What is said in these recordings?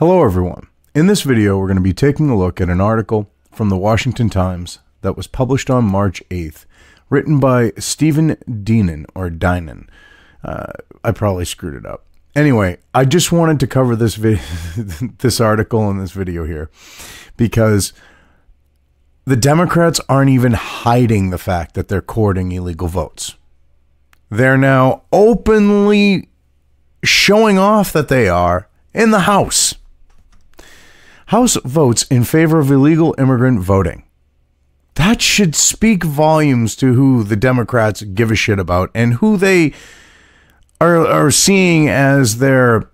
Hello everyone. In this video we're going to be taking a look at an article from the Washington Times that was published on March 8th, written by Stephen Dinan, or Dinan. I probably screwed it up. Anyway, I just wanted to cover this this article in this video here because the Democrats aren't even hiding the fact that they're courting illegal votes. They're now openly showing off that they are in the House. House votes in favor of illegal immigrant voting. That should speak volumes to who the Democrats give a shit about and who they are seeing as their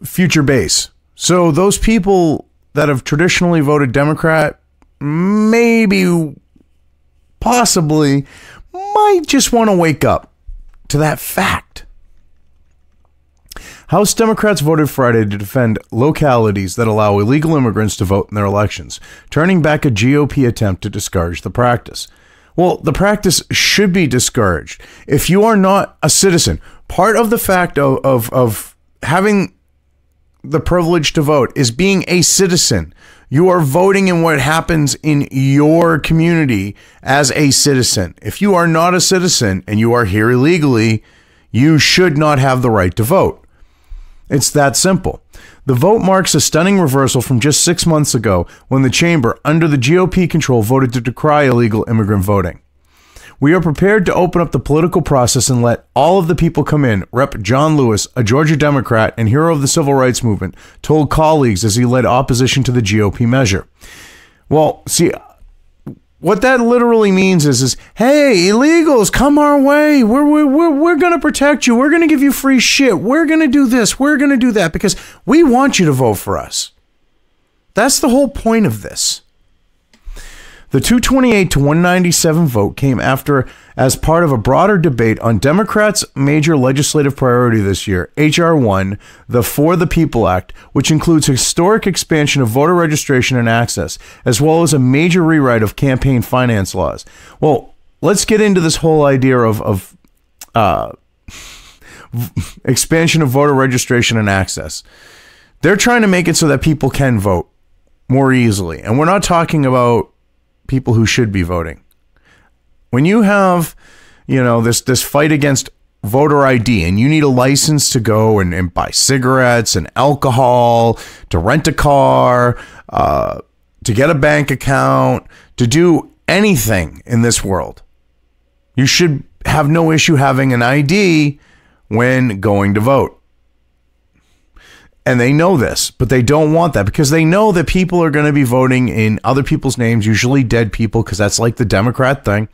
future base. So those people that have traditionally voted Democrat maybe, possibly, might just want to wake up to that fact. House Democrats voted Friday to defend localities that allow illegal immigrants to vote in their elections, turning back a GOP attempt to discourage the practice. Well, the practice should be discouraged. If you are not a citizen, part of the fact of having the privilege to vote is being a citizen. You are voting in what happens in your community as a citizen. If you are not a citizen and you are here illegally, you should not have the right to vote. It's that simple. The vote marks a stunning reversal from just 6 months ago when the chamber, under the GOP control, voted to decry illegal immigrant voting. We are prepared to open up the political process and let all of the people come in, Rep. John Lewis, a Georgia Democrat and hero of the civil rights movement, told colleagues as he led opposition to the GOP measure. Well, see, what that literally means is hey, illegals, come our way. We're going to protect you. We're going to give you free shit. We're going to do this. We're going to do that because we want you to vote for us. That's the whole point of this. The 228 to 197 vote came as part of a broader debate on Democrats' major legislative priority this year, H.R. 1, the For the People Act, which includes historic expansion of voter registration and access, as well as a major rewrite of campaign finance laws. Well, let's get into this whole idea of expansion of voter registration and access. They're trying to make it so that people can vote more easily. And we're not talking about people who should be voting. When you have, this fight against voter ID and you need a license to go and buy cigarettes and alcohol, to rent a car, to get a bank account, to do anything in this world, you should have no issue having an ID when going to vote. And they know this, but they don't want that because they know that people are going to be voting in other people's names, usually dead people, because that's like the Democrat thing.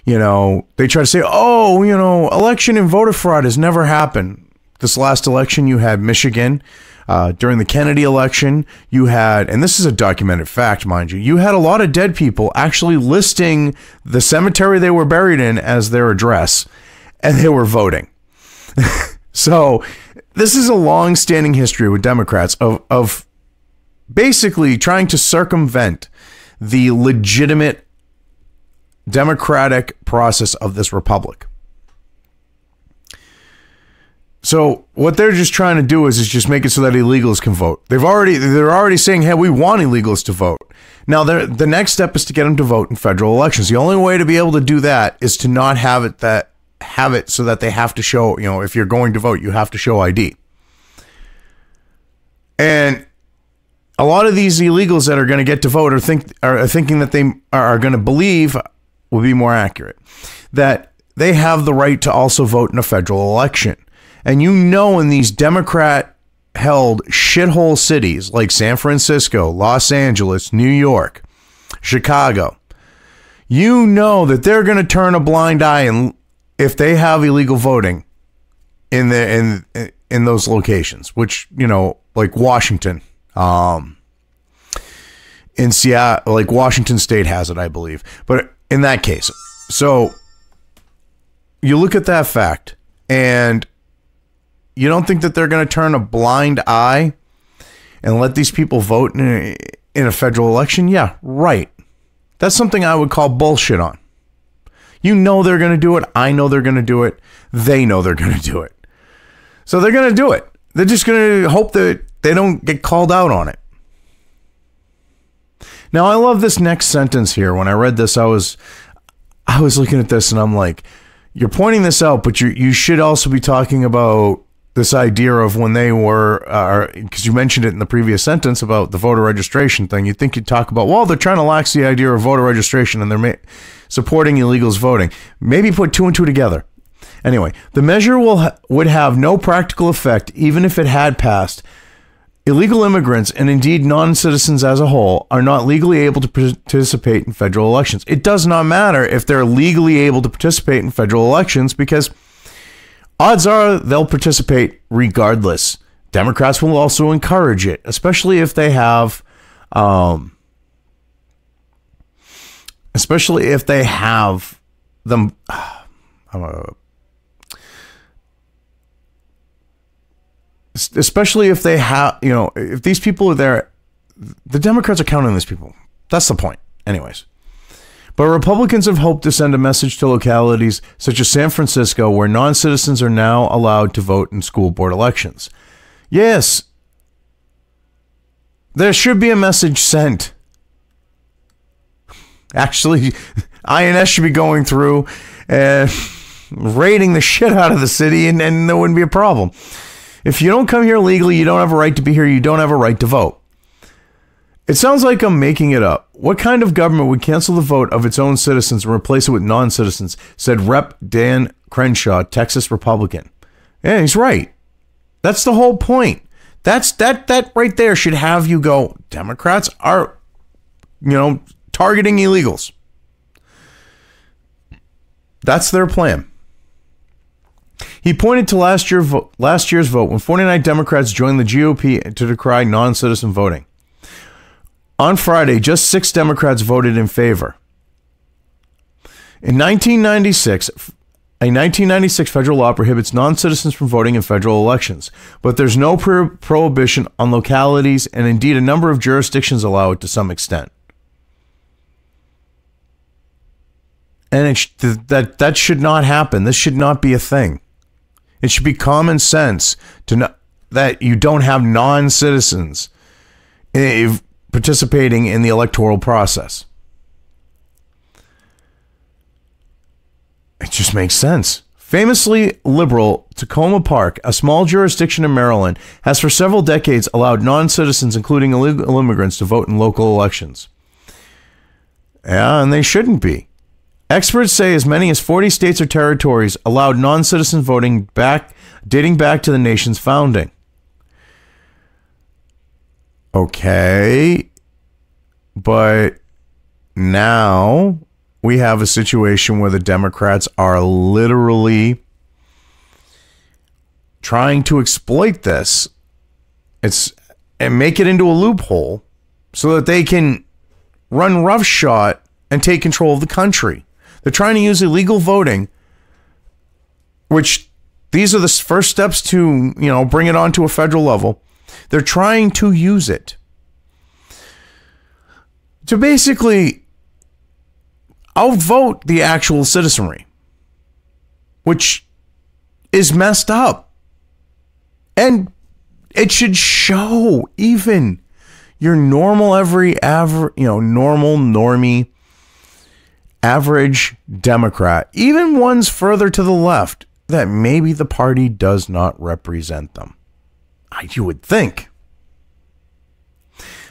They try to say, election and voter fraud has never happened. This last election, you had Michigan. During the Kennedy election, you had, and this is a documented fact, mind you, you had a lot of dead people actually listing the cemetery they were buried in as their address, and they were voting. So this is a long-standing history with Democrats of basically trying to circumvent the legitimate democratic process of this republic. So what they're just trying to do is just make it so that illegals can vote. They're already saying, hey, we want illegals to vote. Now, the next step is to get them to vote in federal elections. The only way to be able to do that is to not have it so that they have to show, if you're going to vote, you have to show ID. And a lot of these illegals that are going to get to vote are thinking that they are going to believe, will be more accurate, that they have the right to also vote in a federal election. And in these Democrat-held shithole cities like San Francisco, Los Angeles, New York, Chicago, that they're going to turn a blind eye and if they have illegal voting in those locations, which, like Washington, in Seattle, like Washington State has it, I believe. But in that case, so you look at that fact and you don't think that they're going to turn a blind eye and let these people vote in a federal election? Yeah, right. That's something I would call bullshit on. They're going to do it. I know they're going to do it. They know they're going to do it. So they're going to do it. They're just going to hope that they don't get called out on it. Now, I love this next sentence here. When I read this, I was looking at this and I'm like, you're pointing this out, but you should also be talking about this idea of when they were, because you mentioned it in the previous sentence about the voter registration thing. You'd think you'd talk about, well, they're trying to lax the idea of voter registration and they're supporting illegals voting. Maybe put two and two together. Anyway, the measure would have no practical effect even if it had passed. Illegal immigrants, and indeed non-citizens as a whole, are not legally able to participate in federal elections. It does not matter if they're legally able to participate in federal elections because odds are they'll participate regardless. Democrats will also encourage it, especially if they have, them. Especially if they have, if these people are there, the Democrats are counting these people. That's the point. Anyways. But Republicans have hoped to send a message to localities such as San Francisco, where non-citizens are now allowed to vote in school board elections. Yes, there should be a message sent. Actually, INS should be going through and raiding the shit out of the city, and there wouldn't be a problem. If you don't come here legally, you don't have a right to be here. You don't have a right to vote. It sounds like I'm making it up. What kind of government would cancel the vote of its own citizens and replace it with non-citizens? Said Rep. Dan Crenshaw, Texas Republican. Yeah, he's right. That's the whole point. That right there should have you go, Democrats are, targeting illegals. That's their plan. He pointed to last year's vote when 49 Democrats joined the GOP to decry non-citizen voting. On Friday, just 6 Democrats voted in favor. In 1996, a 1996 federal law prohibits non-citizens from voting in federal elections, but there's no prohibition on localities, and indeed a number of jurisdictions allow it to some extent. And that should not happen. This should not be a thing. It should be common sense to know that you don't have non-citizens participating in the electoral process. It just makes sense. Famously liberal, Tacoma Park, a small jurisdiction in Maryland, has for several decades allowed non-citizens, including illegal immigrants, to vote in local elections. Yeah, and they shouldn't be. Experts say as many as 40 states or territories allowed non-citizen voting dating back to the nation's founding. Okay, but now we have a situation where the Democrats are literally trying to exploit this and make it into a loophole so that they can run roughshod and take control of the country. They're trying to use illegal voting, which these are the first steps to, bring it on to a federal level. They're trying to use it to basically outvote the actual citizenry, which is messed up. And it should show even your normal, normie, average Democrat, even ones further to the left, that maybe the party does not represent them. You would think.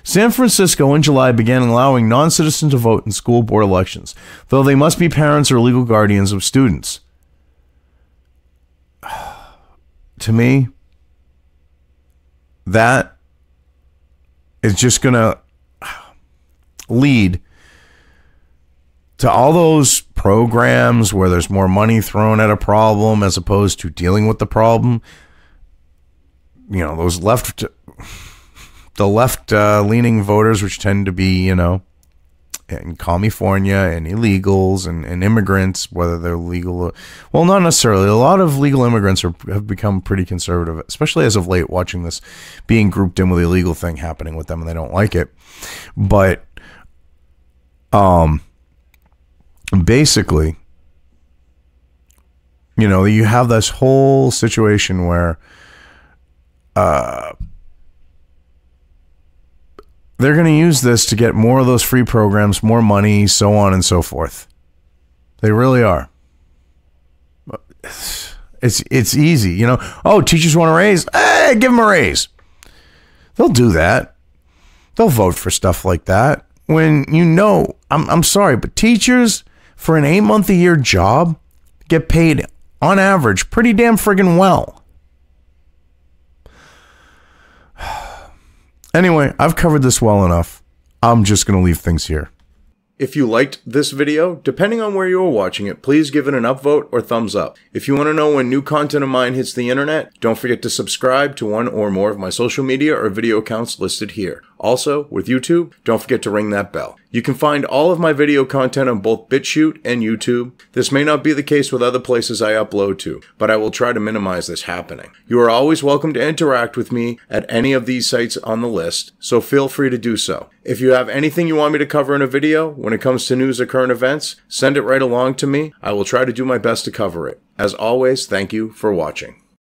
San Francisco in July began allowing non-citizens to vote in school board elections, though they must be parents or legal guardians of students. To me, that is just going to lead to all those programs where there's more money thrown at a problem as opposed to dealing with the problem. Those the left-leaning voters, which tend to be, in California and illegals and immigrants, whether they're legal. Well, not necessarily. A lot of legal immigrants have become pretty conservative, especially as of late, watching this being grouped in with the illegal thing happening with them, and they don't like it. But basically, you have this whole situation where they're going to use this to get more of those free programs, more money, so on and so forth. They really are. It's easy, you know. Oh, teachers want a raise? Hey, give them a raise. They'll do that. They'll vote for stuff like that. When you know, I'm sorry, but teachers for an 8-month-a-year job get paid on average pretty damn friggin' well. Anyway, I've covered this well enough. I'm just going to leave things here. If you liked this video, depending on where you are watching it, please give it an upvote or thumbs up. If you want to know when new content of mine hits the internet, don't forget to subscribe to one or more of my social media or video accounts listed here. Also, with YouTube, don't forget to ring that bell. You can find all of my video content on both BitChute and YouTube. This may not be the case with other places I upload to, but I will try to minimize this happening. You are always welcome to interact with me at any of these sites on the list, so feel free to do so. If you have anything you want me to cover in a video, when it comes to news or current events, send it right along to me. I will try to do my best to cover it. As always, thank you for watching.